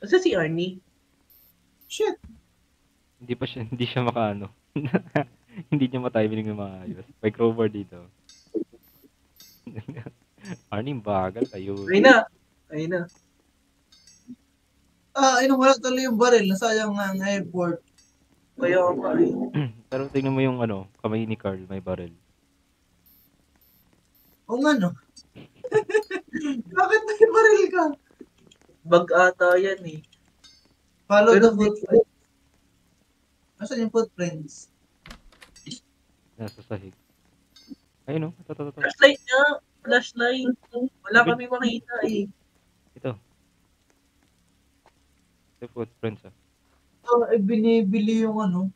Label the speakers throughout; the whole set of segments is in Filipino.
Speaker 1: Asa si Arnie?
Speaker 2: Shit.
Speaker 3: Hindi siya makaano. Hindi niya matiming ng maayos. May crowbar dito. Arnie, bagal. Ayun.
Speaker 1: Ayun na. Ayun na.
Speaker 2: Ayun, wala tuloy yung baril. Nasayang nga ang airport.
Speaker 1: Kaya nga eh.
Speaker 3: Pero tingnan mo yung ano, kamay ni Carl, may barrel.
Speaker 2: O nga no. Bakit may baril ka?
Speaker 1: Bag ata yan eh.
Speaker 2: Follow
Speaker 1: Pero
Speaker 2: the footprints. Asan yung footprints?
Speaker 3: Nasa sahig. Ayun o. Ito.
Speaker 1: Flashlight nga. Flashlight. Wala kami makita eh.
Speaker 3: Ito. Ito footprints ah.
Speaker 2: Binibili yung ano,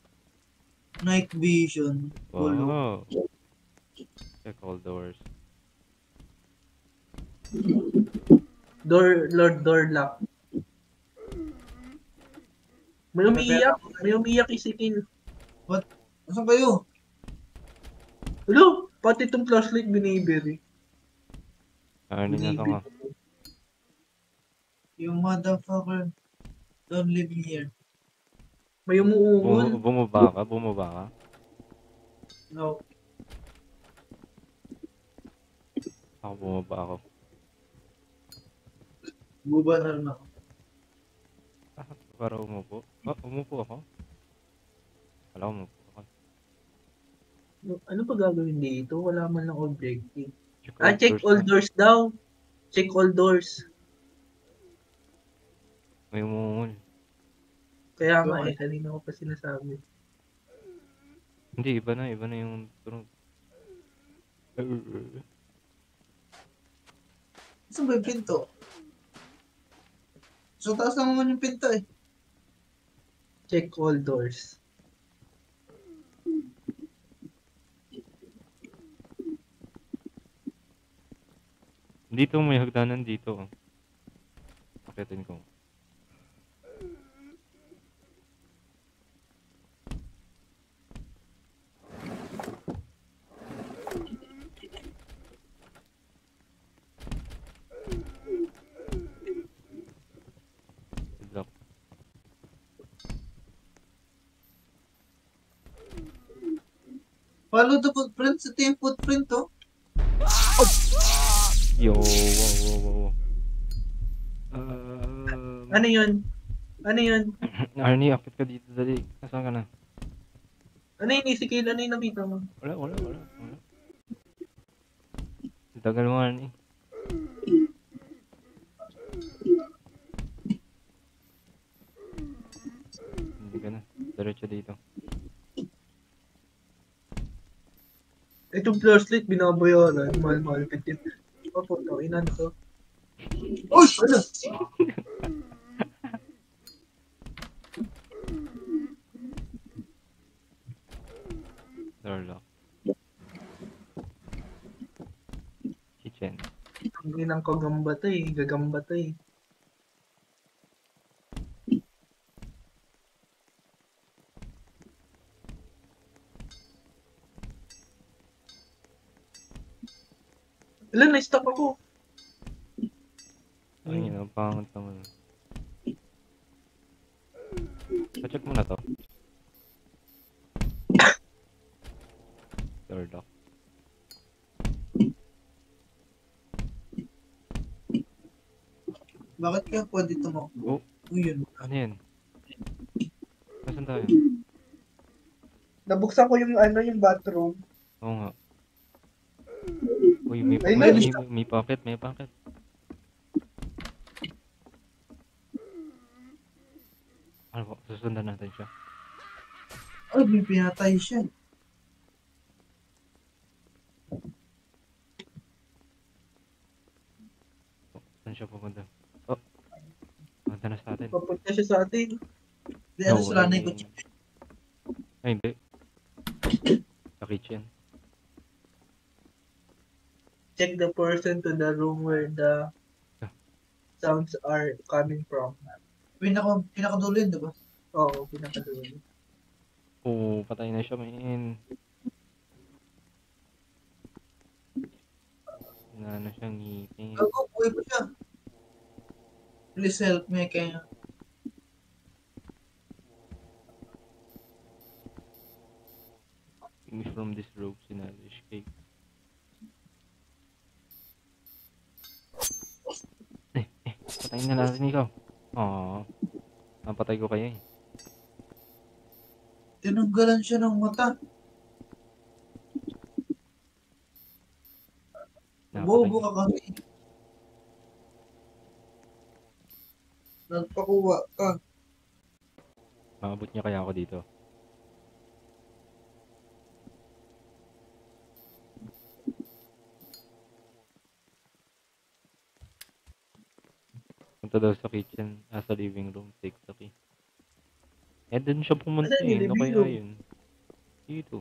Speaker 2: night vision.
Speaker 3: Wow. Check all doors.
Speaker 1: Door lock. May umiiyak isikin.
Speaker 2: What? Asan kayo?
Speaker 1: Hello, pati itong flashlight binibiri.
Speaker 3: Arnie na to nga.
Speaker 2: You motherfucker. Don't live here.
Speaker 1: May umuungol.
Speaker 3: Bumaba ka?
Speaker 1: No.
Speaker 3: Bumaba ako.
Speaker 2: Buba na rin ako.
Speaker 3: Para umupo. Umupo ako? Wala umupo ako.
Speaker 1: Ano pa gagawin dito? Wala man lang objective.
Speaker 3: Check
Speaker 1: Check all doors daw. Check all doors.
Speaker 3: May umungol.
Speaker 1: Kaya nga eh, kanina ko pa sinasabi.
Speaker 3: Hindi, iba na yung tunog.
Speaker 2: Saan ba yung pinto? So, taas lang naman yung pinto eh.
Speaker 1: Check all doors.
Speaker 3: Dito may hagdanan dito. Pakitin ko. Good luck.
Speaker 2: Follow the footprints. Ito yung footprint oh.
Speaker 3: Yo, wow.
Speaker 1: Ano yun?
Speaker 3: Arnie, akit ka dito, dali. Nasaan ka na?
Speaker 1: Ano yun, Isikil? Ano yung nakita mo?
Speaker 3: Wala. Tagal mo, Arnie. Hindi ka na. Diretso dito.
Speaker 1: Itong flashlight, binabayaran. Mahal-mahal. Papunta, ina na to.
Speaker 2: Oh, ano?
Speaker 3: Door lock. Kitchen.
Speaker 1: Ang inang gagamba to eh. Ilan, na-stop ako.
Speaker 3: Ay, ang pangat naman. Pa-check mo na to. Door lock.
Speaker 2: Bakit kaya pwede tumakbo? Yun.
Speaker 3: Ano yan? Nasaan tayo?
Speaker 1: Nabuksan ko yung bathroom.
Speaker 3: Oo nga. Uy, may pocket. Ano po? Susundan natin siya.
Speaker 2: Ay, may pinatay siya.
Speaker 3: Saan siya pupunta? Oh, punta na sa atin.
Speaker 1: Papunta siya sa atin.
Speaker 2: Hindi, ano sila na yung kutsi.
Speaker 3: Ay, hindi. Sa kitchen.
Speaker 1: Check the person to the room where the sounds are coming from.
Speaker 2: Pinakadulo yun, diba?
Speaker 1: Oo, pinakadulo.
Speaker 3: Oo, patay na siya, man. Wala na siyang ngipin.
Speaker 2: Buhay pa siya. Please help me, kaya
Speaker 3: me from this rope, sinalish cake. Patayin na natin ikaw. Aww. Napatay ko kayo eh.
Speaker 2: Tinanggalan siya ng mata. Bobo ka kasi. Nagpakuha ka.
Speaker 3: Maabot niya kaya ako dito. Punta daw sa kitchen, sa living room, take the key. Eh, dun siya pumunta
Speaker 1: Asan yung
Speaker 3: eh. Ano
Speaker 1: living
Speaker 3: kaya
Speaker 1: room?
Speaker 3: yun? Dito.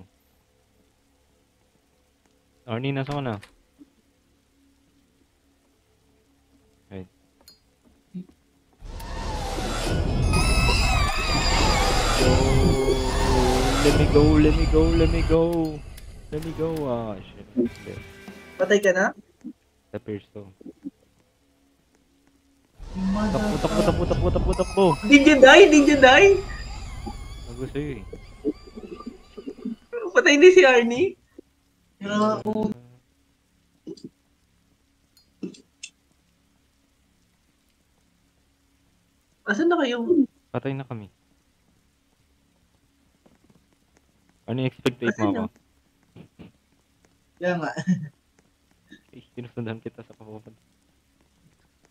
Speaker 3: Arnie, nasa ka na? Right. Let me go, let me go, let me go. Let me go. Ah, shit.
Speaker 1: Patay ka na?
Speaker 3: Sa Perso.
Speaker 2: Mother-
Speaker 3: Takbo.
Speaker 1: Did you die? Did you die?
Speaker 3: Bago sa'yo eh.
Speaker 1: Patay din si Arnie?
Speaker 2: Kaya ako.
Speaker 1: Asan na kayo?
Speaker 3: Patay na kami. Ano yung expectate mo
Speaker 1: Asan
Speaker 3: ako?
Speaker 2: Kaya nga.
Speaker 3: Eh, sinusundan kita sa papupunta.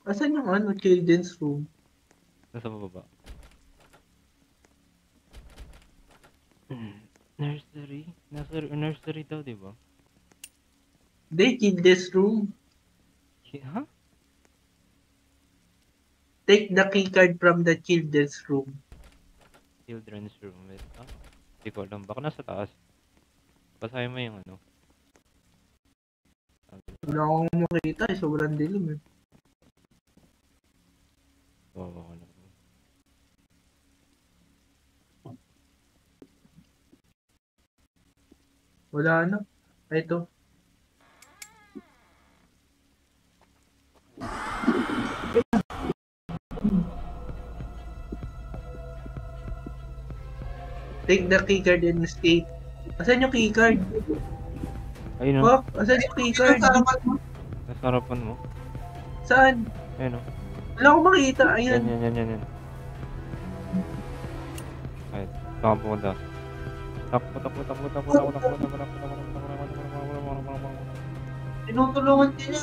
Speaker 1: Asan yung children's room?
Speaker 3: Nasa baba. Nursery? Nursery daw, di ba?
Speaker 1: Hindi, children's room.
Speaker 3: Ha?
Speaker 1: Take the keycard from the children's room.
Speaker 3: Children's room. Wait, hindi ko alam. Baka nasa taas. Basahin mo yung ano.
Speaker 1: Wala akong makita eh. Sobrang dilim eh.
Speaker 3: Wawa ko na.
Speaker 1: Wala na. Ito. Take the keycard and escape. Asan yung keycard?
Speaker 3: Ayun o.
Speaker 1: Fuck, asan yung keycard?
Speaker 2: Sa harapan mo.
Speaker 3: Nasa harapan mo.
Speaker 1: Saan?
Speaker 3: Ayun o.
Speaker 1: Wala akong makita. Ayun.
Speaker 3: Yan. Ay, saan ka pumunta? Takbo.
Speaker 2: Tinutulungan ka niya.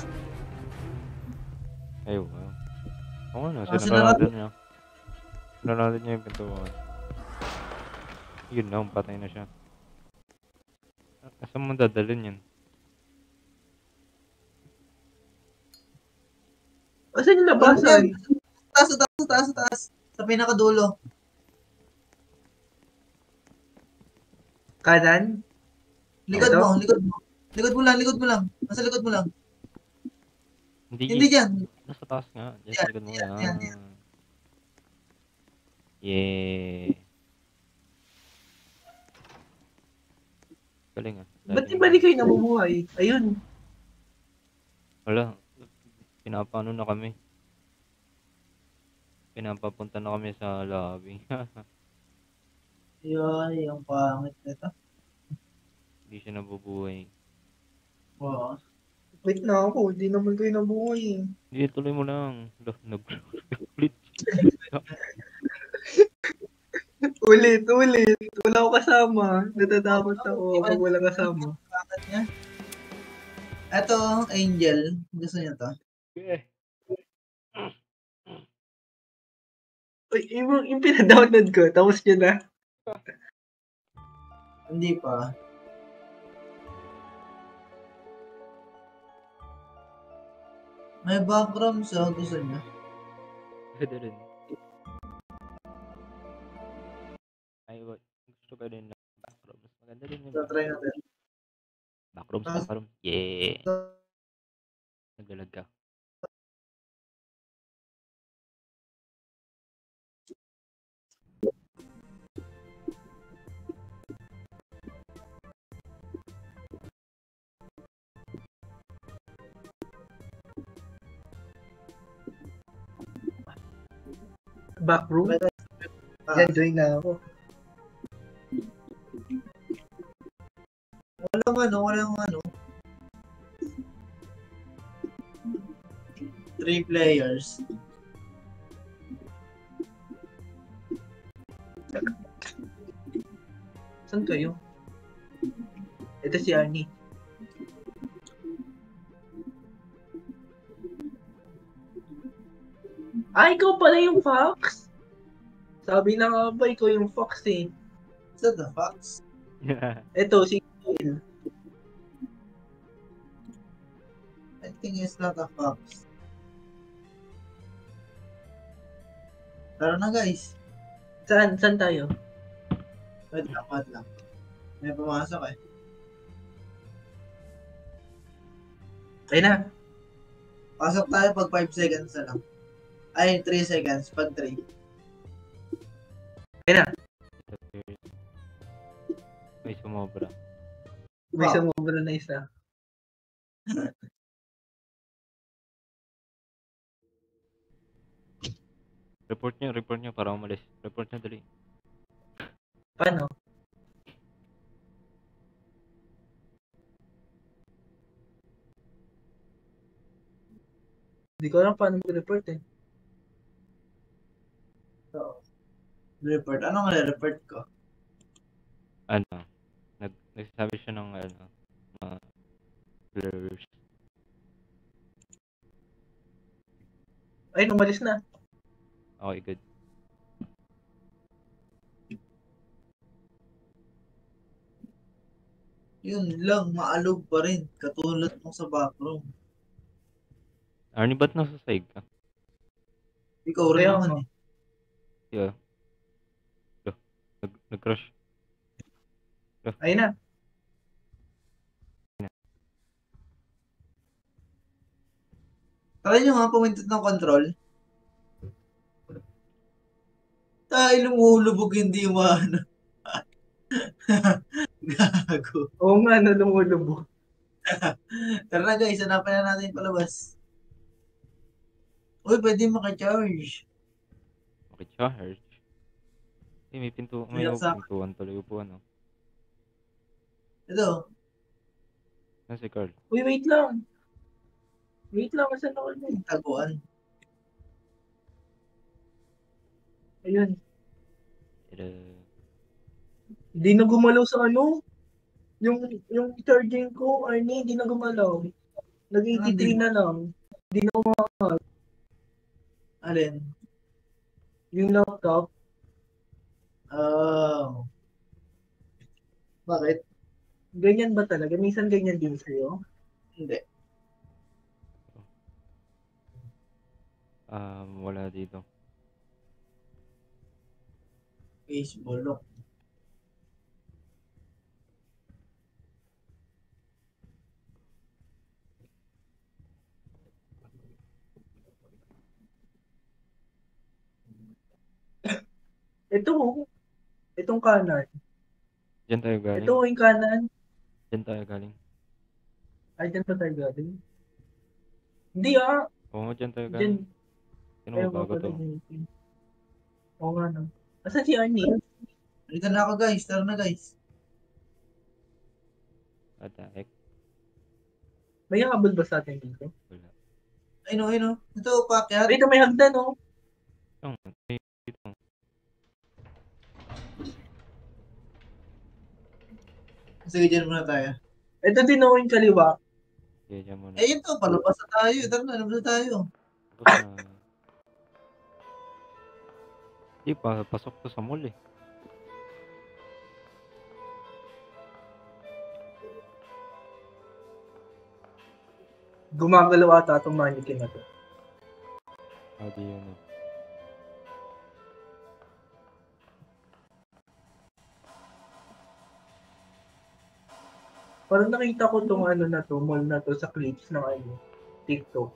Speaker 3: Ayaw. Oo nga,
Speaker 2: Ah,
Speaker 3: sinarado niya. Sinarado niya yung pintuan. Yun lang, patay na siya. Saan mo dadalhin yan?
Speaker 1: Asan yung labasan?
Speaker 2: Taas. Sa pinakadulo.
Speaker 1: Kanan?
Speaker 2: Likod
Speaker 1: Ito?
Speaker 2: mo. Likod mo lang. Nasa likod mo lang. Hindi
Speaker 3: Hindi.
Speaker 2: dyan.
Speaker 3: Nasa taas nga. Diyan
Speaker 2: Yan,
Speaker 3: sa likod mo.
Speaker 2: yan.
Speaker 3: Yeah. Galing ah.
Speaker 1: Ba't di ba di kayo namumuhay? Ayun.
Speaker 3: Wala. Pinapaano na kami. Pinapapunta na kami sa lobby.
Speaker 2: Yun, yung pangit nito.
Speaker 3: Hindi siya nabubuhay.
Speaker 2: Oo.
Speaker 1: Wait na ako. Di naman kayo nabuhay eh.
Speaker 3: Hindi, tuloy mo lang. Nag-ulit.
Speaker 1: Ulit. Wala ako kasama. Natatakot ako pag wala kasama.
Speaker 2: Bakit niya? Ito, Angel. Gusto niya to.
Speaker 3: Okay.
Speaker 1: Uy, yung pinadownload ko. Tapos yun na.
Speaker 2: Hindi pa. May background sa gusto niya.
Speaker 3: Pwede rin. Ay, gusto ko rin na backrooms. Maganda rin yung
Speaker 2: So, try natin.
Speaker 3: backrooms. Yeah. Nagalag ka.
Speaker 1: Backroom?
Speaker 2: Ah.
Speaker 1: Yan, join na ako.
Speaker 2: Walang ano. 3 players.
Speaker 1: Saan kayo? Ito si Arnie. Ikaw pala yung fox? Sabi na nga ba, ikaw yung fox eh.
Speaker 2: Is that the fox?
Speaker 1: Ito, si Will.
Speaker 2: I think it's not a fox. Tara na guys.
Speaker 1: Saan tayo?
Speaker 2: Wait lang. May pumasok eh.
Speaker 1: Ayun na.
Speaker 2: Pasok tayo pag 5 seconds na lang. Ay, 3 seconds. Pag 3.
Speaker 1: Ayun na.
Speaker 3: May sumobra.
Speaker 1: May
Speaker 2: Wow.
Speaker 1: sumobra na isa.
Speaker 3: Report nyo para umalis. Report nyo dali.
Speaker 1: Paano? Hindi ko alam paano mag-report eh.
Speaker 2: So, report. Ano nga report ko?
Speaker 3: Ano? Nagsasabi siya ng ano, mga blurs.
Speaker 1: Ay, umalis na.
Speaker 3: Okay, good.
Speaker 2: Yun lang, maalog pa rin. Katulad mo sa backroom.
Speaker 3: Arnie, ba't nasa side ka?
Speaker 2: Ikaw rin
Speaker 1: Kaya
Speaker 2: naman
Speaker 1: nga.
Speaker 2: eh.
Speaker 3: Yeah. Nag-crush.
Speaker 1: Ayun na.
Speaker 2: Try nyo nga pumindot ng control. Tayo lumulubog hindi maano. Gago.
Speaker 1: Oo nga, lumulubog.
Speaker 2: Tara na guys, hanapin na natin yung palabas. Uy, pwede maka-charge.
Speaker 3: Makicharge. May
Speaker 2: May sa-
Speaker 3: pintuan tuloy upuan, no?
Speaker 2: Ito.
Speaker 3: Nasa si Carl.
Speaker 1: Uy, wait lang. Wait lang, saan ako na eh?
Speaker 2: Taguan.
Speaker 1: Ayun.
Speaker 3: Uh,
Speaker 1: Hindi na gumalaw sa ano. Yung charging ko, Arnie, hindi na gumalaw. Nag-83 na lang.
Speaker 2: Alin?
Speaker 1: Yung laptop.
Speaker 2: Oh. Bakit?
Speaker 1: Ganyan ba talaga? Minsan ganyan din sa'yo?
Speaker 2: Hindi.
Speaker 3: wala dito.
Speaker 2: Facebook.
Speaker 1: Itong kanan.
Speaker 3: Diyan tayo galing.
Speaker 1: Ito yung kanan.
Speaker 3: Diyan tayo galing.
Speaker 1: Ay, dyan pa tayo galing. Hindi
Speaker 3: Oo, diyan tayo
Speaker 1: Dyan.
Speaker 3: galing. Sino
Speaker 1: Ayaw
Speaker 3: mo bago
Speaker 1: pala
Speaker 3: to?
Speaker 1: yun. Oo nga no. Asan si Arnie?
Speaker 2: Halika na ako guys. Tara na guys.
Speaker 3: Attack.
Speaker 1: May habol ba sa atin dito?
Speaker 3: Wala.
Speaker 2: Ayun. Ito, pakyat.
Speaker 1: Dito may hagdan oh.
Speaker 3: Yung, dito.
Speaker 2: Sige, dyan muna tayo.
Speaker 1: Ito din yung kaliwa.
Speaker 3: Okay, diyan muna.
Speaker 2: Eh, ito, palabas na tayo. Tara na, labas na tayo.
Speaker 3: Tapos na. Di pa, pasok to sa mall eh.
Speaker 1: Gumagalaw ata itong mannequin na to.
Speaker 3: Di yun eh.
Speaker 1: Parang nakita ko tong ano na to, mall na to sa clips ng ano, TikTok.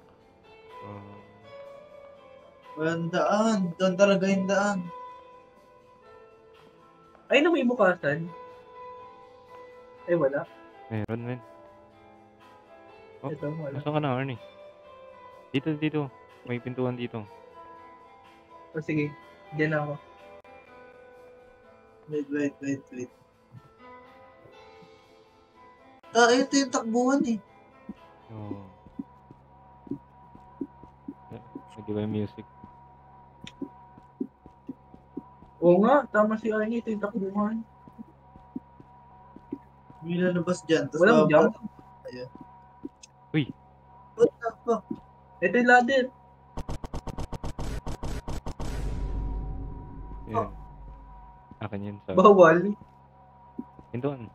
Speaker 2: Walang daan. Doon talaga yung daan.
Speaker 1: Ay, na may bukasan. Ay, wala.
Speaker 3: Meron, men. Oh,
Speaker 1: Ito, wala.
Speaker 3: Nasaan ka na, Arnie? Dito. May pintuan dito.
Speaker 1: O sige, dyan ako.
Speaker 2: Wait. Ito yung takbuhan eh.
Speaker 3: Oo. Nag-iba yung music.
Speaker 1: Oo nga, tama si Arnie, ito yung takbuhan.
Speaker 2: May lalabas dyan, tapos
Speaker 1: Walang jump.
Speaker 2: Ayun.
Speaker 3: Uy!
Speaker 2: What the fuck?
Speaker 1: Ito yung ladder.
Speaker 3: Yan. Akin yun sa...
Speaker 1: Bawal.
Speaker 3: Pintuan.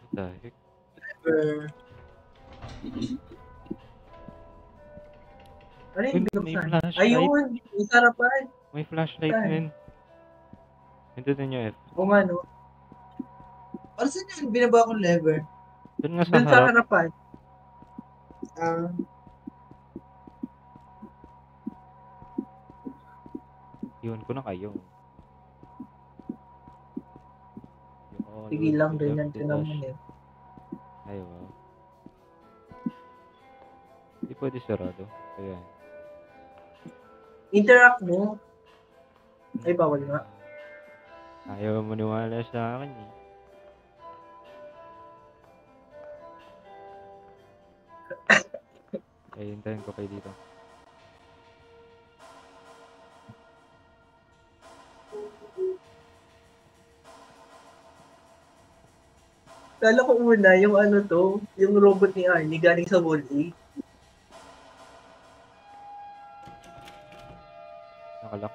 Speaker 3: What the heck?
Speaker 1: Ano
Speaker 3: Uy,
Speaker 1: yung
Speaker 3: may
Speaker 1: binuksan?
Speaker 3: flashlight.
Speaker 1: Ayun, yung sarapan.
Speaker 3: May flashlight
Speaker 1: Saan?
Speaker 3: men. Pindutin nyo F.
Speaker 1: Oo nga, no?
Speaker 2: Para saan yung binaba kong lever?
Speaker 3: Doon nga sa
Speaker 1: Dun sa
Speaker 3: harap.
Speaker 1: harapan.
Speaker 2: Ah,
Speaker 3: Iwan ko na kayo. You
Speaker 1: Sige
Speaker 3: always
Speaker 1: lang,
Speaker 3: left
Speaker 1: ganyan
Speaker 3: the
Speaker 1: ka naman
Speaker 3: dash.
Speaker 1: eh.
Speaker 3: Ay, wow. Hindi pwede sarado. Kaya.
Speaker 1: Interact mo. Ay, bawal nga.
Speaker 3: Ayaw maniwala sa akin eh. Ay, hintayin ko kayo dito.
Speaker 1: Kala ko una, yung ano to, yung robot ni Arnie galing sa Wall E.
Speaker 3: Nakalak.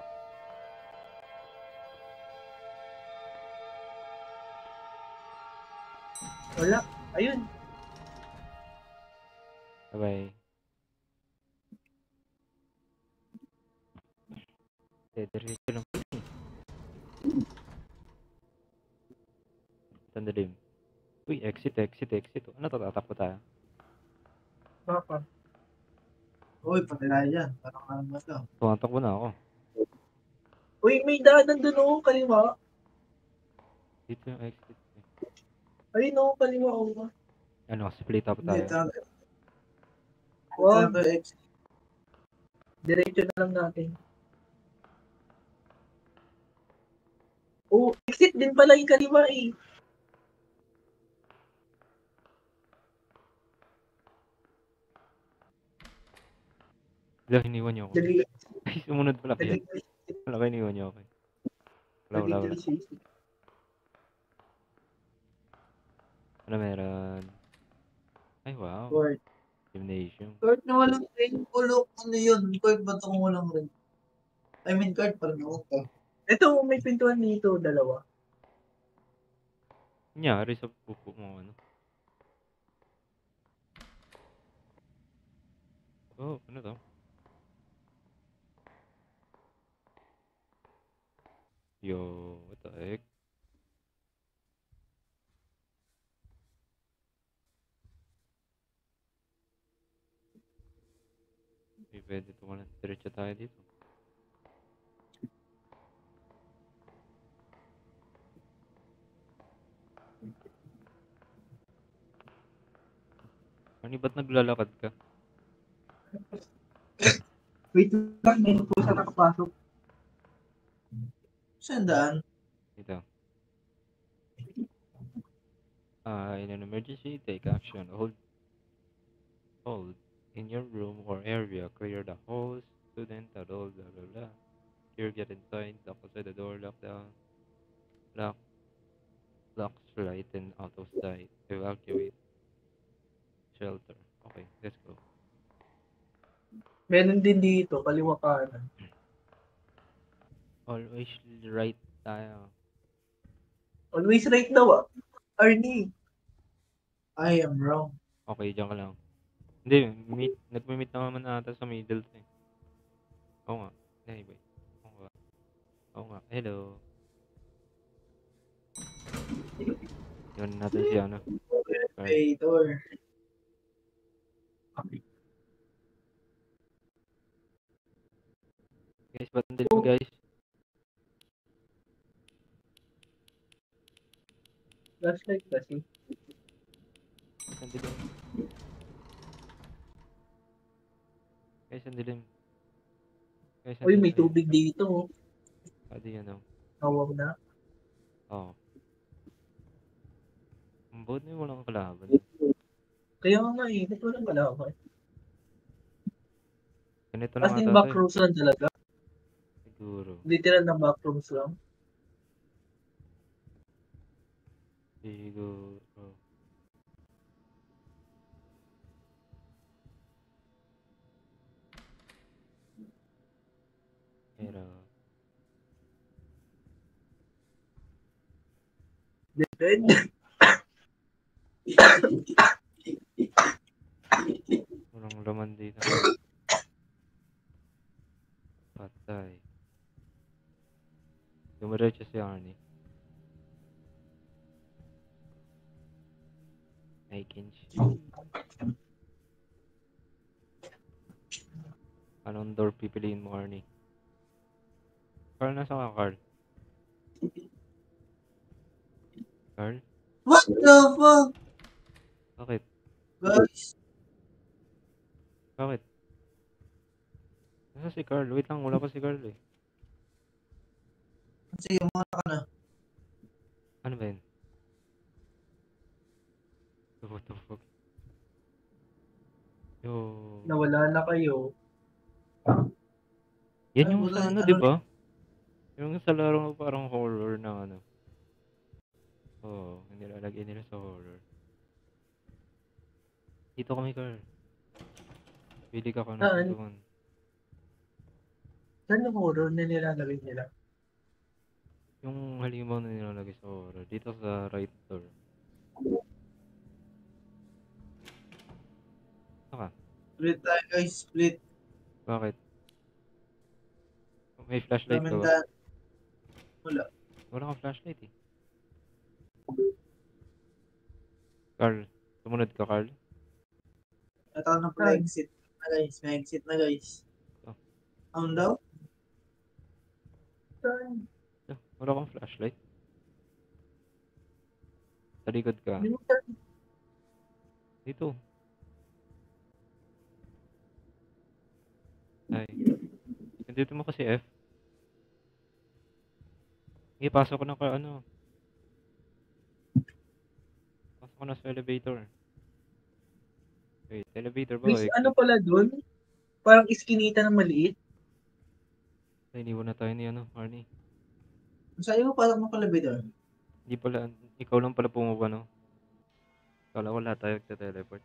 Speaker 1: Wala. Ayun.
Speaker 3: Bye-bye. Diretso lang. Sandalim. Uy, exit. Ano to? Tatakbo tayo.
Speaker 1: Baka.
Speaker 2: uy, pati tayo dyan. Parang ano ba ito?
Speaker 3: Tumatakbo na ako.
Speaker 1: Uy, may daanan dun oh, kaliwa.
Speaker 3: Dito yung exit.
Speaker 1: Ayun oh, kaliwa oh.
Speaker 3: Ano, split up
Speaker 2: Hindi,
Speaker 3: tayo.
Speaker 2: ito.
Speaker 1: Wow,
Speaker 2: Ito exit.
Speaker 1: diretso na lang natin. Oh, exit din pala yung kaliwa eh.
Speaker 3: Wala, iniwan niyo ako.
Speaker 1: Dali,
Speaker 3: Ay, sumunod pala
Speaker 1: dali,
Speaker 3: kayo. Wala kayo, iniwan niyo ako. Wala.
Speaker 1: dali.
Speaker 3: Ano meron? Ay, wow.
Speaker 2: Court.
Speaker 3: Gymnasium.
Speaker 2: Court na walang ring. Pulo. Ano yun? Court ba ito kung walang ring? I mean, court pa rin ako to.
Speaker 1: Ito, may pintuan dito, dalawa.
Speaker 3: Kunyari sa pupo mo, ano? Oh, ano to? Yo, what the heck? May pwede tumalan. Diretso tayo dito. Ano, ba't naglalakad ka?
Speaker 1: Wait lang, may po sa nakapasok.
Speaker 2: Saan daan?
Speaker 3: Dito. In an emergency, take action. Hold. In your room or area, clear the halls, student, blah, blah, blah, blah. Here, get inside, lock outside the door, lock down, lock, locks right and out of sight, evacuate, shelter. Okay, let's go.
Speaker 1: Meron din dito, kaliwa kanan.
Speaker 3: Always right tayo.
Speaker 1: Always right daw ah. Arnie.
Speaker 2: I am wrong.
Speaker 3: Okay, dyan ka lang. Hindi, nagme-meet naman ata sa middle to eh. Oo nga. Anyway. Oo nga. Hello. Yun natin si ano.
Speaker 2: Elevator.
Speaker 3: Guys, ba't ang dilim guys?
Speaker 1: Flashlight kasi.
Speaker 3: Ang dilim. Guys, ang dilim. Guys,
Speaker 1: Uy,
Speaker 3: andyan
Speaker 1: may
Speaker 3: tayo.
Speaker 1: tubig dito.
Speaker 3: Adi ano.
Speaker 1: Awang na.
Speaker 3: Oo. Ang buti mo walang kalaban.
Speaker 1: Kaya nga eh, ba't walang malaman?
Speaker 3: Ganito lang
Speaker 1: As in
Speaker 3: ata to eh.
Speaker 1: backrooms lang talaga.
Speaker 3: Siguro.
Speaker 1: Literal na backrooms lang.
Speaker 3: Siguro. Pero.
Speaker 1: Depende.
Speaker 3: Walang laman dito. Patay. Dumiretso si Arnie. I can see. Anong door pipiliin mo, Arnie? Carl, nasa ka, Carl? Carl?
Speaker 2: What the fuck?
Speaker 3: Bakit?
Speaker 2: Guys,
Speaker 3: Bakit? Nasa si Carl? Wait lang, wala pa si Carl eh.
Speaker 2: sige, muna ka na.
Speaker 3: Ano ba yun? What the fuck? Yo.
Speaker 1: Nawala na kayo.
Speaker 3: Yan
Speaker 2: Ay,
Speaker 3: yung
Speaker 2: wala,
Speaker 3: sa ano,
Speaker 2: ano
Speaker 3: di ba? Yung sa laro parang horror na ano. Oo, nilalagay nila sa horror. Dito kami, Carl. Pili ka kung
Speaker 1: Saan?
Speaker 3: nasa doon.
Speaker 1: Saan yung horror na nilalagay nila?
Speaker 3: Yung halimaw na nilalagay sa horror. Dito sa right door. Saka?
Speaker 2: Split tayo guys, split.
Speaker 3: Bakit? May flashlight ka ba?
Speaker 2: Damindan. Wala.
Speaker 3: Wala kang flashlight eh. Carl, sumunod ka, Carl.
Speaker 2: Ito na pala exit na guys. May exit na guys.
Speaker 3: Oh.
Speaker 2: Ano daw?
Speaker 1: Saan?
Speaker 3: Wala kang flashlight. Sa likod ka.
Speaker 1: Hindi mo saan?
Speaker 3: Dito. Ay. Nandito mo kasi F. Sige, pasok ko na ka, ano. Pasok ko na sa elevator. Wait, elevator ba o
Speaker 1: May
Speaker 3: exit?
Speaker 1: ano pala dun? Parang iskinita na maliit.
Speaker 3: Ay, iniwan na tayo ni ano, Arnie.
Speaker 2: Sa'yo mo parang makalabidor.
Speaker 3: Hindi pala, ikaw lang pala pumupa, no? Kala ko lahat tayo nagte-teleport.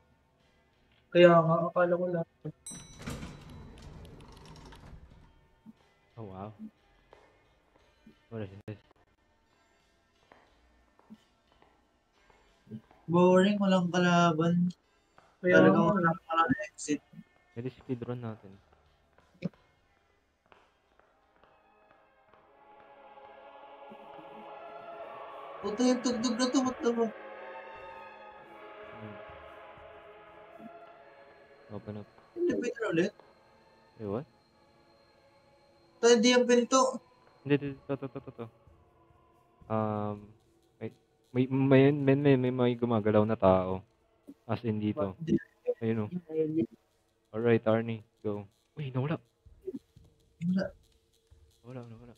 Speaker 1: Kaya nga, akala ko lang.
Speaker 3: Oh, wow. What is this?
Speaker 2: Boring, walang kalaban.
Speaker 1: Kaya
Speaker 2: Talagang
Speaker 1: nga.
Speaker 2: walang exit.
Speaker 3: Pwede speedrun natin.
Speaker 2: Puto yung tugtog na to, what the fuck?
Speaker 3: Hmm. Open up.
Speaker 2: Elevator ulit?
Speaker 3: Eh, what?
Speaker 2: Ito hindi yung pinto.
Speaker 3: Hindi, to. Wait. May gumagalaw na tao. As in dito. Ayun o. Alright, Arnie. Go. Uy, nawala.
Speaker 2: Wala.
Speaker 3: Nawala.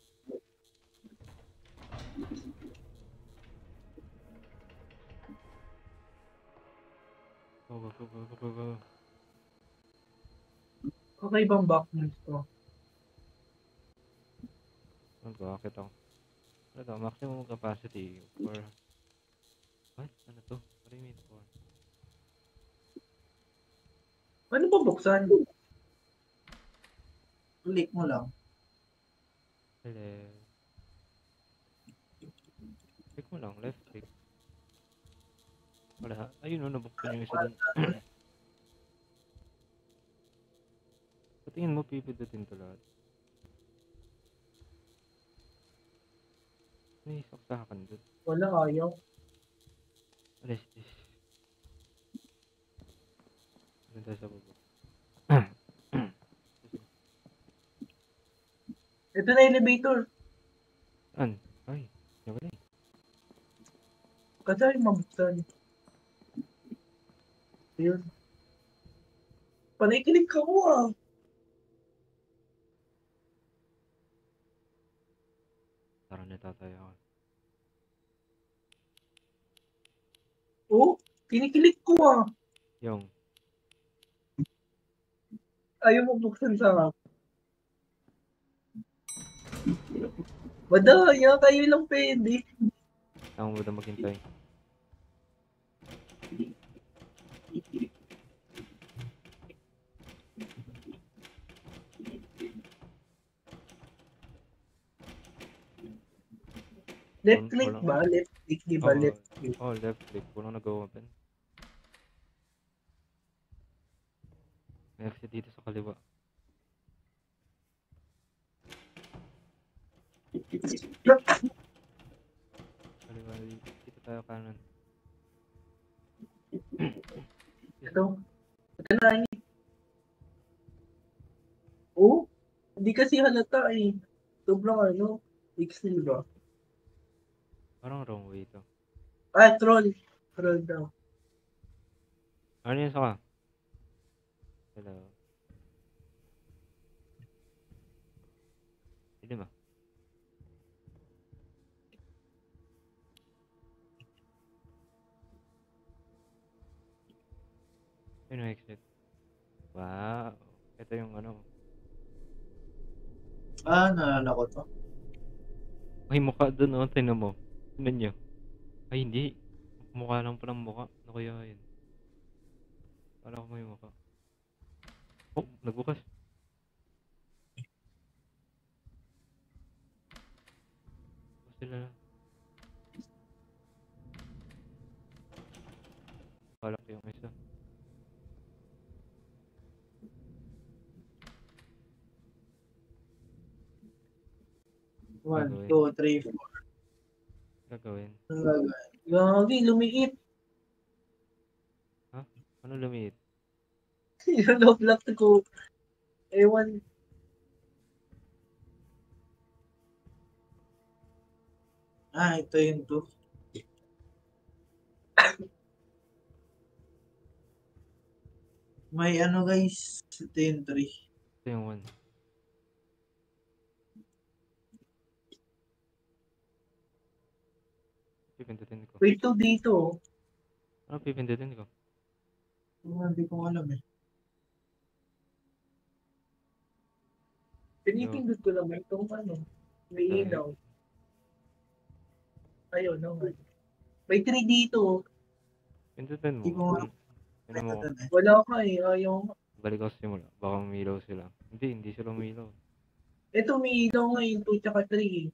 Speaker 3: Go.
Speaker 1: Kakaibang backrooms to.
Speaker 3: Bakit ako? Ano to? Maximum capacity for... What? Ano to? What do you mean for?
Speaker 1: Ano ba buksan?
Speaker 2: Click mo lang.
Speaker 3: Hello. Click mo lang. Left click. Wala. Ayun o, nabuksan yung isa dun. Patingin mo, pipindutin to lahat. May saksakan dun.
Speaker 1: Wala, ayaw.
Speaker 3: What is this? Ganda sa baba.
Speaker 1: Ito na elevator.
Speaker 3: Saan? Ay, nawala eh.
Speaker 1: Kasi ay mabuksan. Ayun. Panay kilig ka mo ah.
Speaker 3: Salita tayo ako.
Speaker 1: Oh, kinikilig ko ah.
Speaker 3: Yung,
Speaker 1: Ayaw mo buksan sa akin. Madaya, kayo lang pwede.
Speaker 3: ako mo na maghintay.
Speaker 1: Left click
Speaker 3: Walang-
Speaker 1: ba? Left click, di ba?
Speaker 3: Oo.
Speaker 1: Left click.
Speaker 3: Oh, left click. Walang nag-open. May exit dito sa kaliwa. Kaliwa dito. Dito tayo kanan.
Speaker 1: Ito. Ito na yun. Oh, hindi kasi halata eh. Sobrang ano, pixel ba?
Speaker 3: Parang wrong way to.
Speaker 1: Ah, troll. Troll daw.
Speaker 3: Ano yun sa ka? Hello. Hindi ba? Yun yung exit. Wow. Ito yung ano.
Speaker 2: Naalala ko to.
Speaker 3: May mukha doon, oh. Tingnan mo. Tingnan nyo. Ay, hindi. Mukha lang palang mukha. Ano kaya yun? Kala ko may mukha. Oh, nagbukas. Bukas sila lang. Kala ko yung isa.
Speaker 2: One,
Speaker 3: Gagawin.
Speaker 2: 2, 3, 4.
Speaker 3: Gagawin.
Speaker 2: Ang gagawin.
Speaker 1: Gagi, lumiit.
Speaker 3: Ano lumiit?
Speaker 1: Yung love lock ko. Ewan.
Speaker 2: Ito yung 2. May ano guys, ito yung 3.
Speaker 3: Ito yung 1. Pipindutin ko.
Speaker 1: Wait to dito.
Speaker 3: Ano pipindutin ko?
Speaker 2: Hindi ko alam eh.
Speaker 1: Pinipindot ko lang itong ano. May
Speaker 3: Sorry.
Speaker 1: ilaw. Ayun, naman. May 3 dito.
Speaker 3: Pindutin mo.
Speaker 2: Hindi ko alam.
Speaker 3: Tignan mo.
Speaker 1: Wala ka eh. Ayaw.
Speaker 3: Balik ako sa simula. Baka umilaw sila. Hindi sila umilaw.
Speaker 1: Ito may ilaw ngayon. 2 tsaka 3.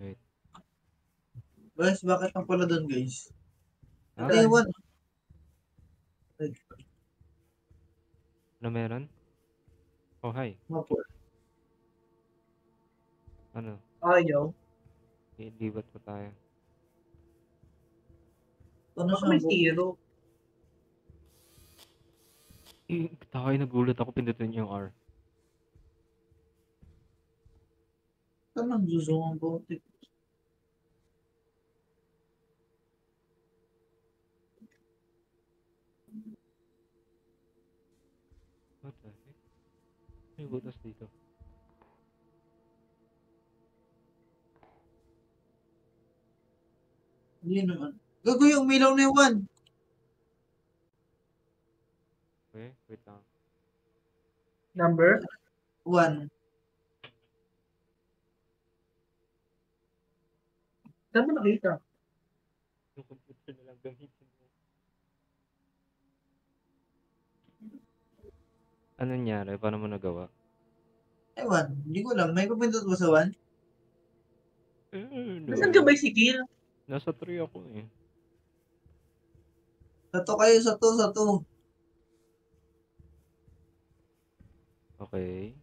Speaker 3: Wait.
Speaker 2: Guys, bakit ang pala doon guys?
Speaker 3: Ha?
Speaker 2: Ito yung 1.
Speaker 3: Ano meron? Oh, hi.
Speaker 2: Mapul.
Speaker 3: Ano?
Speaker 1: Ayaw.
Speaker 3: Libat pa tayo.
Speaker 2: Ano
Speaker 1: Baka may
Speaker 2: siya?
Speaker 1: 0.
Speaker 3: Takay nagulat ako. Pindutin yung R.
Speaker 2: Ito nang zoom ang bote.
Speaker 3: What the heck? May butas dito.
Speaker 2: Hindi naman. Gago yung umilaw na yung 1.
Speaker 3: Okay, wait lang.
Speaker 1: Number?
Speaker 2: 1.
Speaker 1: Saan mo nakita?
Speaker 3: Yung computer na lang gamitin mo. Ano nangyari? Paano mo nagawa?
Speaker 2: Ewan, hindi ko alam. May pupindot mo sa 1?
Speaker 3: No.
Speaker 1: Nasaan ka ba si Kill?
Speaker 3: Nasa 3 ako eh.
Speaker 2: Sa 2 kayo, sa 2, sa 2.
Speaker 3: Okay.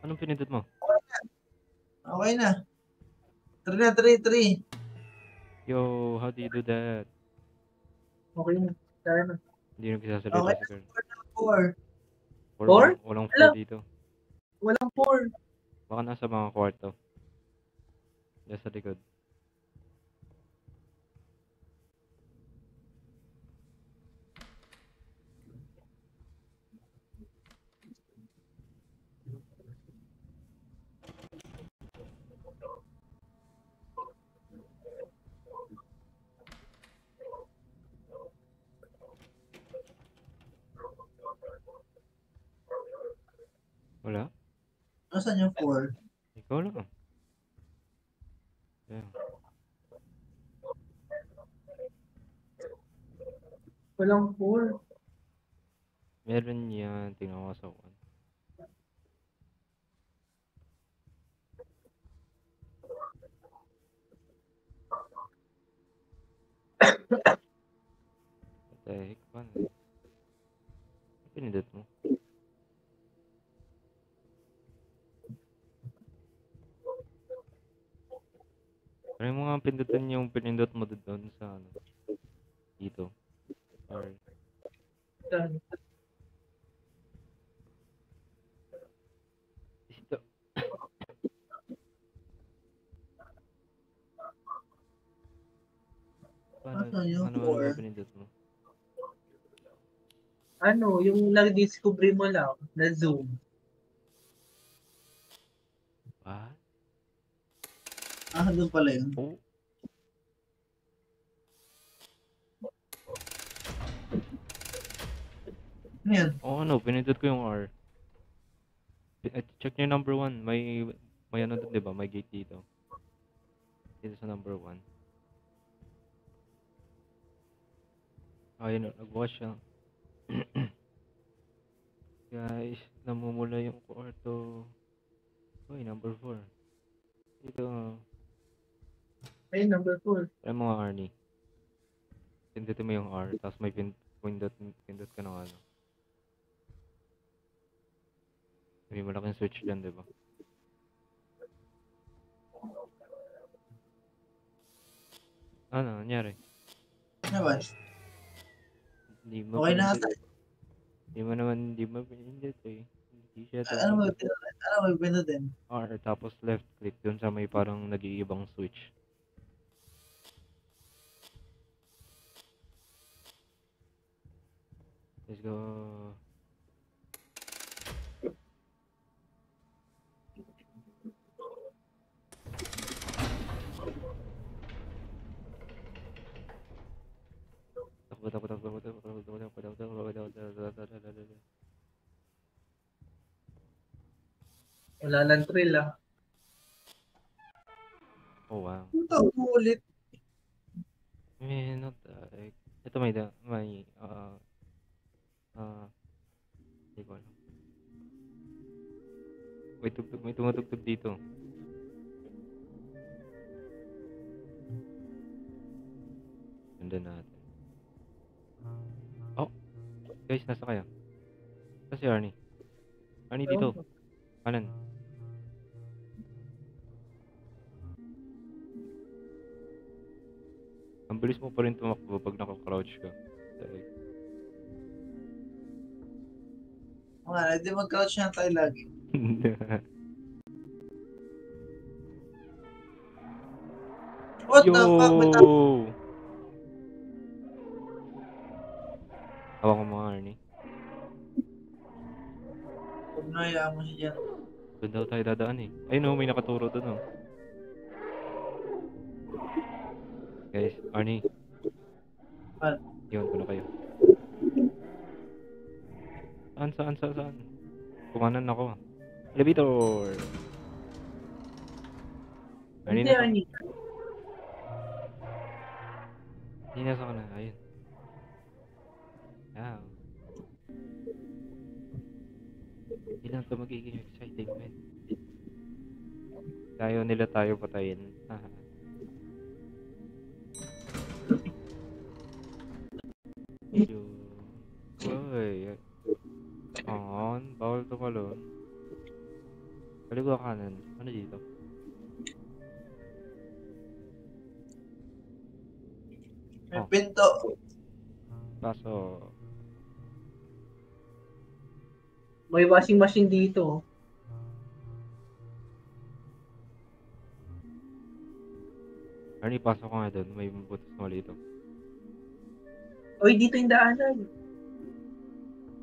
Speaker 3: Anong pinindot mo?
Speaker 2: Okay na. 3 na, 3, 3.
Speaker 3: Yo, how do you do that?
Speaker 1: Okay na. Kaya na.
Speaker 3: Hindi nagsasalita
Speaker 2: Okay.
Speaker 3: si Carl.
Speaker 2: 4.
Speaker 1: Four?
Speaker 3: Walang
Speaker 1: Hello?
Speaker 3: 4 dito.
Speaker 1: Walang 4.
Speaker 3: Baka nasa mga kwarto. Nasa likod.
Speaker 2: Nasaan yung 4?
Speaker 3: Ikaw lang. Yeah.
Speaker 1: Walang 4.
Speaker 3: Meron yan. Tingnan ko sa 1. What the heck? Paano yun? Pinindot mo? Try mo nga pindutin yung pinindot mo doon sa ano. Dito. Sorry.
Speaker 1: Saan?
Speaker 3: Dito.
Speaker 2: Nasaan yung
Speaker 3: Ano
Speaker 2: 4?
Speaker 3: ba pinindot mo?
Speaker 1: Ano, yung nag-discover mo lang na Zoom.
Speaker 3: What?
Speaker 2: Doon pala yun.
Speaker 3: Oh.
Speaker 2: Ano yan?
Speaker 3: Oh, ano? Pinindot ko yung R. Check nyo yung number 1. May ano doon, di ba? May gate dito. Dito sa number 1. Ayun, nag-watch siya. Guys, namumula yung kwarto. Uy, number 4. Dito.
Speaker 1: Ay, number 4.
Speaker 3: Try mo nga, Arnie. Pindutin mo yung R, tapos may pindot ka ng ano. May malaking switch dyan, di ba? Ano, nangyari?
Speaker 2: Ano ba?
Speaker 3: Hindi mo
Speaker 2: Okay na
Speaker 3: pinindot.
Speaker 2: ata.
Speaker 3: Hindi mo pinindot eh. Hindi siya
Speaker 2: Ano
Speaker 3: tumindot.
Speaker 2: ba pinutin?
Speaker 3: R, tapos left click dun sa may parang nag-iibang switch. Let's go. Takbo.
Speaker 1: Wala lang thrill ah.
Speaker 3: Oh wow.
Speaker 2: Punta ko ulit.
Speaker 3: Man, not that. Ito hindi ko alam. May tumutugtog dito. Sundan natin. Oh! Guys, nasa kayo? Ito si Arnie. Arnie dito. Kanan. Ang bilis mo pa rin tumakbo pag naka-crouch ka. Like,
Speaker 2: Hindi mag-crouch na tayo lagi. What the fuck?
Speaker 3: Yo! Hawak ko mga Arnie.
Speaker 2: Huwag na hayaan mo siya dyan.
Speaker 3: Doon daw tayo dadaan eh. Ayun oh, may nakaturo doon oh. Guys, Arnie.
Speaker 2: Ano?
Speaker 3: Iwan ko na kayo. Saan? Kumanan ako. Elevator! Arnie,
Speaker 1: Hindi, Ani.
Speaker 3: Hindi nasa ka na. Ayun. Wow. Hindi lang ito magiging exciting, man. Ayaw nila tayo patayin. Haha. Medyo... Uy. On. Bawal tumalon. Kaliwa kanan. Ano dito?
Speaker 2: May pinto.
Speaker 3: Paso.
Speaker 1: May washing machine dito.
Speaker 3: Arnie, pasok ko nga doon. May butas na dito.
Speaker 1: Oy, dito yung daanan.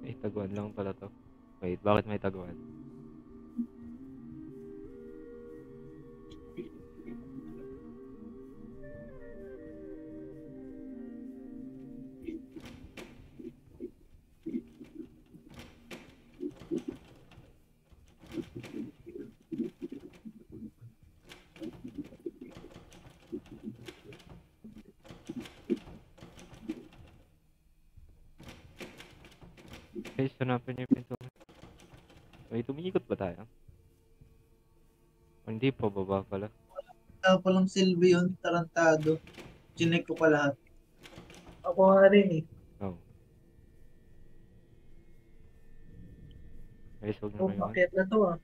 Speaker 3: May taguan lang pala to. Wait, bakit may taguan? Guys, hanapin niyo yung pintuan. Wait, tumikot ba tayo? O, hindi pa, baba pala.
Speaker 2: Palang silbi yun, tarantado. Chinek ko pa lahat.
Speaker 1: Ako nga rin eh.
Speaker 3: Oh. Guys, huwag na
Speaker 1: Oh,
Speaker 3: kayo.
Speaker 1: bakit na to ah.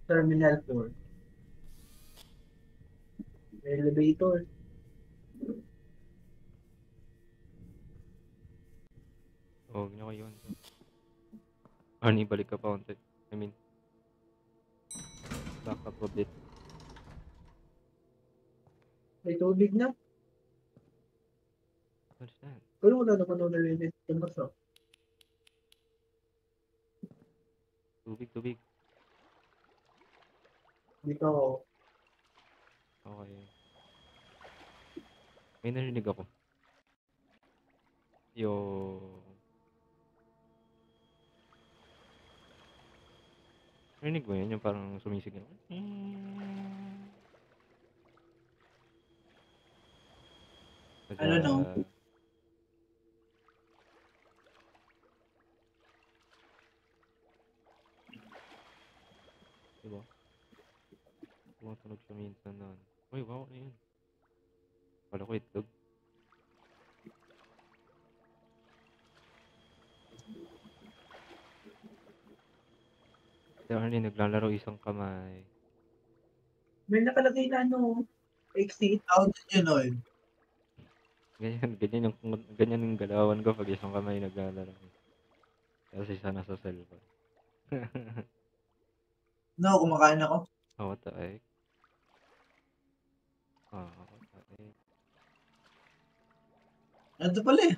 Speaker 1: Terminal 4. May elevator.
Speaker 3: Huwag na kayo. Arnie, balik ka pa konti. I mean, back up a bit.
Speaker 1: May tubig na.
Speaker 3: What's that?
Speaker 1: Pero wala naman nung narinig. Tumas ah.
Speaker 3: Tubig, tubig.
Speaker 1: Dito ako.
Speaker 3: Okay. May narinig ako. Yo. Narinig mo yun? Yung parang sumisigaw.
Speaker 2: I don't know.
Speaker 3: Diba? Tumatunog siya minsan na. Uy, wow, ano yun? Kala ko itlog. Si Arnie naglalaro isang kamay.
Speaker 1: May nakalagay na ano. Exit.
Speaker 2: How did you know it?
Speaker 3: Ganyan yung galawan ko pag isang kamay naglalaro. Kasi siya nasa cellphone.
Speaker 2: No, kumakain ako.
Speaker 3: Oh, what the heck? Ah, what the heck?
Speaker 2: Ito pala eh.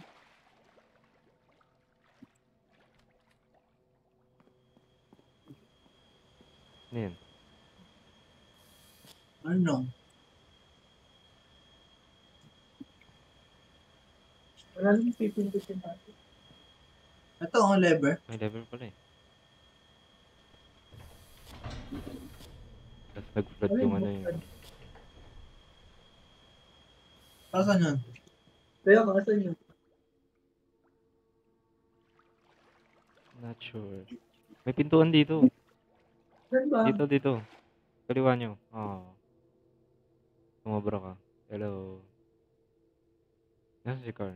Speaker 3: Ano yun?
Speaker 2: Ano?
Speaker 1: Wala naman pipindutin natin.
Speaker 2: Ito ang lever.
Speaker 3: May lever pala eh. Tapos nag-flood
Speaker 1: Ano
Speaker 3: yung
Speaker 1: yung
Speaker 3: ano yun.
Speaker 1: buksan?
Speaker 2: Para saan yun?
Speaker 1: Kaya makasan yun.
Speaker 3: Not sure. May pintuan dito.
Speaker 1: Saan ba?
Speaker 3: Dito. Kaliwa nyo. Oh. Tumabra ka. Hello. Nasaan si Carl?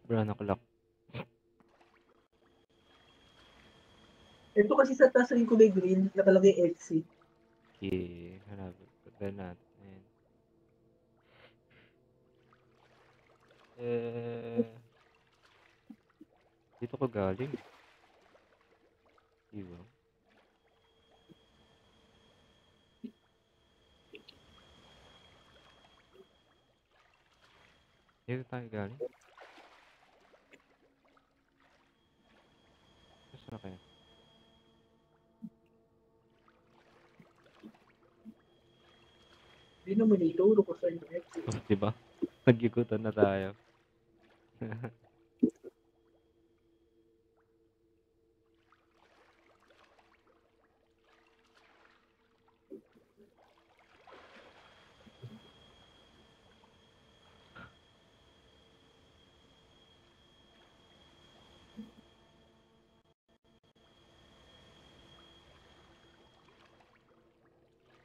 Speaker 3: Bra, nakalock.
Speaker 1: Ito kasi sa taas rin kulay green. Nakalagay exit.
Speaker 3: Okay. Hanapin. Pagdala natin. Dito ka galing. Diba? Dito tayo galing. Gusto na kayo?
Speaker 1: Hindi naman ituro ko sa yung exit.
Speaker 3: Oh, diba? Nag-ikutan na tayo.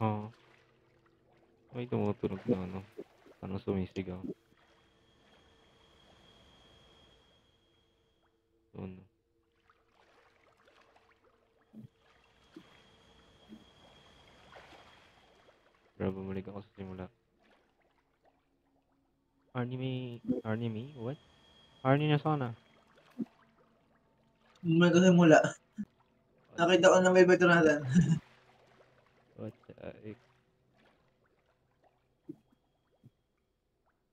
Speaker 3: Oo. May tumutunog na ano. Parang sumisigaw. Doon. Pero bumalik ako sa simula. Arnie me? What? Arnie na sana.
Speaker 2: May kasi mula. Nakita ko na may betonatan.
Speaker 3: What the heck?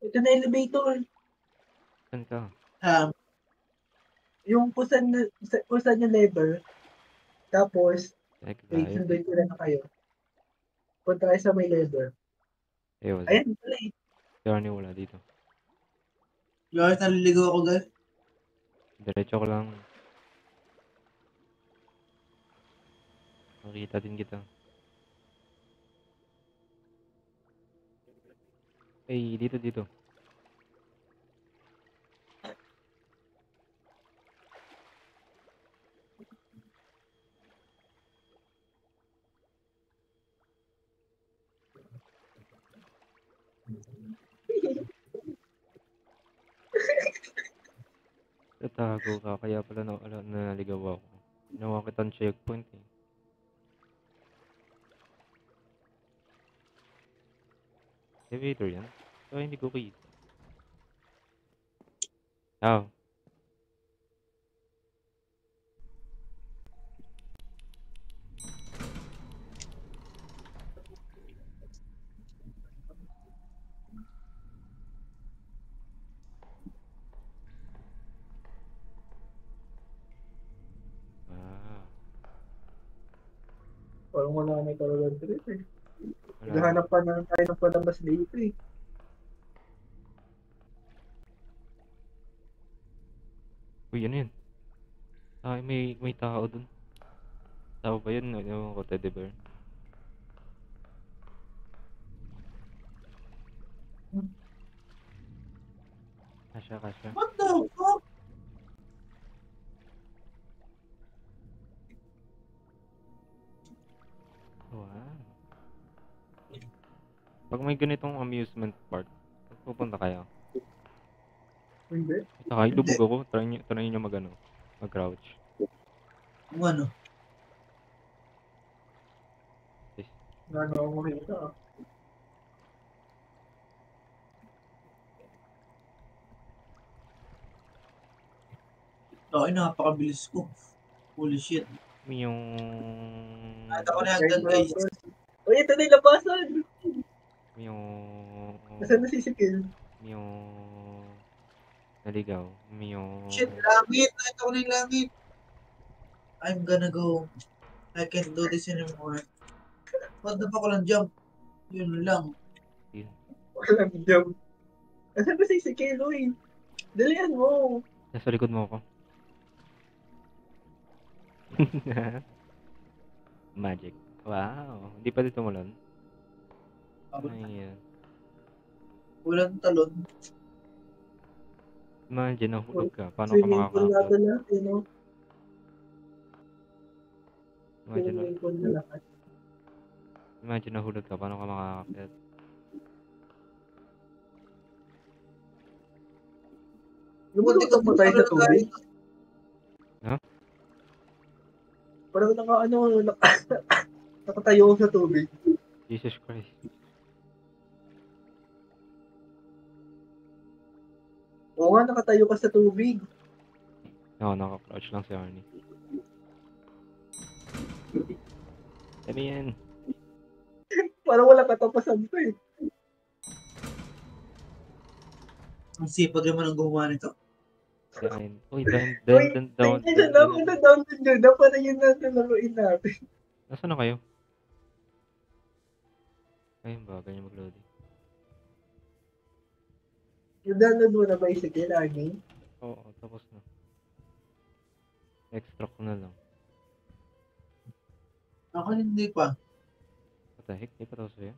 Speaker 1: Ito na elevator.
Speaker 3: Saan ka?
Speaker 1: Yung kung saan yung lever. Tapos,
Speaker 3: Heck,
Speaker 1: wait,
Speaker 3: layo.
Speaker 1: sunduin ko na kayo. Punta kayo sa may lever.
Speaker 3: Eh, what's up?
Speaker 1: Ayan, pala eh.
Speaker 3: Si Arnie wala dito.
Speaker 2: Guys, naliligo ako guys.
Speaker 3: Diretso ko lang. Nakita din kita. Ay, dito. Tatago ka, kaya pala naligaw ako. Ginawa kitang checkpoint eh. Elevator yan? So, hindi ko kita. Oh. Ah,
Speaker 1: Parang wala na talaga trip eh.
Speaker 3: wala.
Speaker 1: Naghahanap pa na tayo ng palabas dito eh.
Speaker 3: Uy, ano yun? Ay, may tao dun. Tao ba yun? Ewan ko, teddy bear. Kasha.
Speaker 2: What the fuck?
Speaker 3: Wow. Pag may ganitong amusement park, pupunta kayo.
Speaker 1: Hindi.
Speaker 3: Saka
Speaker 2: Hindi.
Speaker 3: ilubog ako, try nyo mag-crouch.
Speaker 2: Kung ano?
Speaker 3: Yes.
Speaker 1: Ano ako makita ah.
Speaker 2: Okay, napakabilis ko. Holy shit.
Speaker 3: Yung...
Speaker 2: Nakita ko na
Speaker 1: Guys,
Speaker 2: hagdan, guys.
Speaker 1: Uy, ito na yung labasan!
Speaker 3: Yung...
Speaker 1: Nasaan na si Sikil?
Speaker 3: Yung... Naligaw. Yung...
Speaker 2: Shit, langit. Nakita ko na yung langit. I'm gonna go. I can't do this anymore. What the fuck, walang jump. Yun lang.
Speaker 3: Yun.
Speaker 1: Walang jump. Nasaan na si Sikil, uy? Dalihan mo!
Speaker 3: Nasa likod mo ako. Magic. Wow. Hindi pa dito mulon. Ayan.
Speaker 2: Walang talon.
Speaker 3: Imagine, nahulog ka. Paano ka
Speaker 1: Swimming pool
Speaker 3: makaka-upload?
Speaker 1: natin natin, no?
Speaker 3: Imagine,
Speaker 1: Swimming pool na lahat.
Speaker 3: imagine nahulog ka. Paano ka makaka-upload?
Speaker 1: Lumulutang mo tayo sa tubig.
Speaker 3: Ha?
Speaker 1: Parang nakatayo ko sa tubig.
Speaker 3: Jesus Christ.
Speaker 1: Oo nga, nakatayo ka sa tubig.
Speaker 3: Oo, naka-crouch lang si Arnie. Ano yan?
Speaker 1: Parang wala katapasan to eh.
Speaker 2: Ang sipag naman ang gumawa nito.
Speaker 3: Dine. Uy,
Speaker 1: Uy,
Speaker 3: down.
Speaker 1: tingnan na, punta down din yun. Para yun natin laruin natin.
Speaker 3: Nasaan na kayo? Ayun ba, ganyan mag-loading.
Speaker 1: Yung download mo na ba yung sige, Arnie?
Speaker 3: Oo, tapos na. Extract ko na lang.
Speaker 2: Ako hindi pa.
Speaker 3: What the heck? Di pa tapos sa'yo?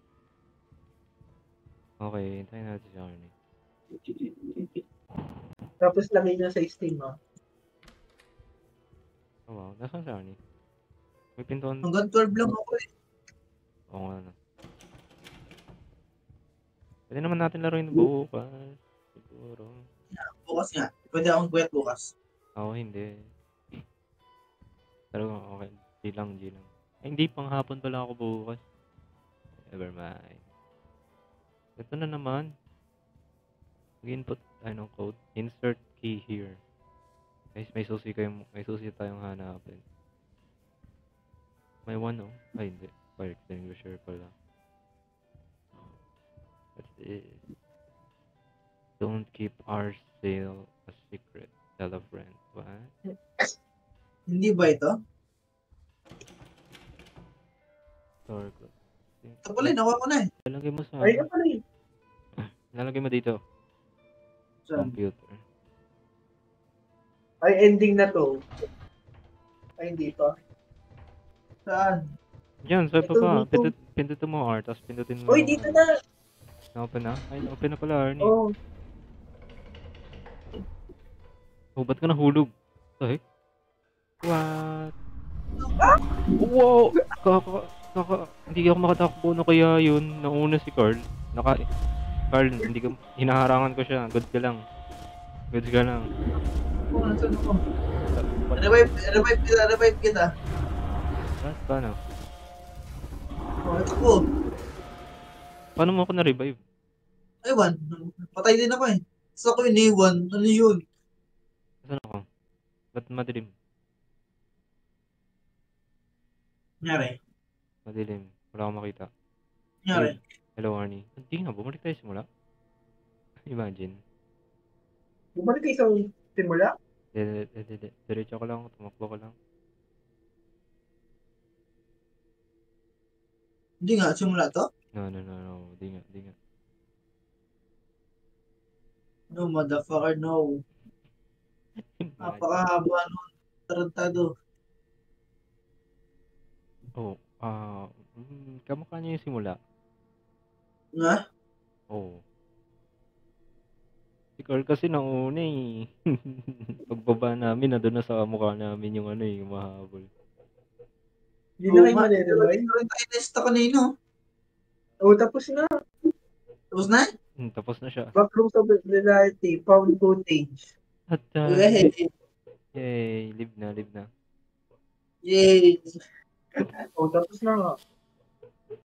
Speaker 3: Okay, hintayin natin si Arnie.
Speaker 1: Tapos lagay nyo sa Steam, ah.
Speaker 3: Oh wow, nasaan si Arnie? May pintuan.
Speaker 2: Hanggang 12 lang ako eh.
Speaker 3: Oo nga na. Pwede naman natin laruin bukas. Siguro.
Speaker 2: Bukas nga. Pwede akong kwet bukas.
Speaker 3: Ako hindi. Pero okay, G lang. Ay, hindi, pang hapon pala ako bukas. Never mind. Ito na naman. Mag-input tayo ng code. Insert key here. Guys, may susi tayong hanapin. May one, oh. Ay, hindi. Fire extinguisher pala. What's this? Don't keep our sale a secret. Tell a friend. What?
Speaker 2: Hindi ba ito?
Speaker 3: Store close.
Speaker 2: Ito pala, nakuha ko na eh.
Speaker 3: Lalagay mo sa...
Speaker 1: Ay, pala yun.
Speaker 3: Lalagay mo dito.
Speaker 2: Saan?
Speaker 3: Computer.
Speaker 1: Ay, ending na to. Ay, hindi pa.
Speaker 2: Saan?
Speaker 3: Yan, sa
Speaker 1: Ito,
Speaker 3: baba.
Speaker 1: dito.
Speaker 3: Pindutin mo R, tapos pindutin mo
Speaker 1: Uy,
Speaker 3: yung
Speaker 1: dito
Speaker 3: ano.
Speaker 1: na.
Speaker 3: Na-open na? Ay, na-open na pala, Arnie.
Speaker 1: Oh,
Speaker 3: Oh, ba't ka nahulog? The heck? What? Wow! Hindi ako makatakbo na kaya yun. Nauna si Carl. Carl, hindi ka, hinaharangan ko siya. Good ka lang. Good ka lang.
Speaker 2: Oh, nasaan ako?
Speaker 3: Ba't-
Speaker 2: Revive kita.
Speaker 3: Paano?
Speaker 2: Oh, ito po.
Speaker 3: Paano mo ako na-revive?
Speaker 2: Ewan, patay din ako eh. Gusto ko iniwan. Ano yun?
Speaker 3: Saan ako? Ba't madilim?
Speaker 2: Nangyari.
Speaker 3: Madilim. Wala akong makita.
Speaker 2: Nangyari.
Speaker 3: Hello, Arnie. Hindi nga, bumalik tayo simula. Imagine.
Speaker 1: bumalik kayo sa simula.
Speaker 3: Diretso ko lang, tumakbo ko lang.
Speaker 2: Hindi nga, simula to?
Speaker 3: No. Di nga.
Speaker 2: No, motherfucker, no. Napakahaba nun. Tarantado.
Speaker 3: Oh, kamukha niya yung simula.
Speaker 2: Nga?
Speaker 3: Oh. Si Carl kasi nauna eh. Pagbaba namin, nandun na sa mukha namin yung ano eh, yung mahabol.
Speaker 1: Hindi na kayo malilibay.
Speaker 2: Ito rin tayo testa kanino.
Speaker 1: Oh, tapos na.
Speaker 2: Tapos na?
Speaker 3: Tapos na siya.
Speaker 1: Backrooms of reality. Found footage.
Speaker 3: At,
Speaker 2: Okay.
Speaker 3: yay, live na.
Speaker 2: Yay.
Speaker 1: Oh, tapos na nga.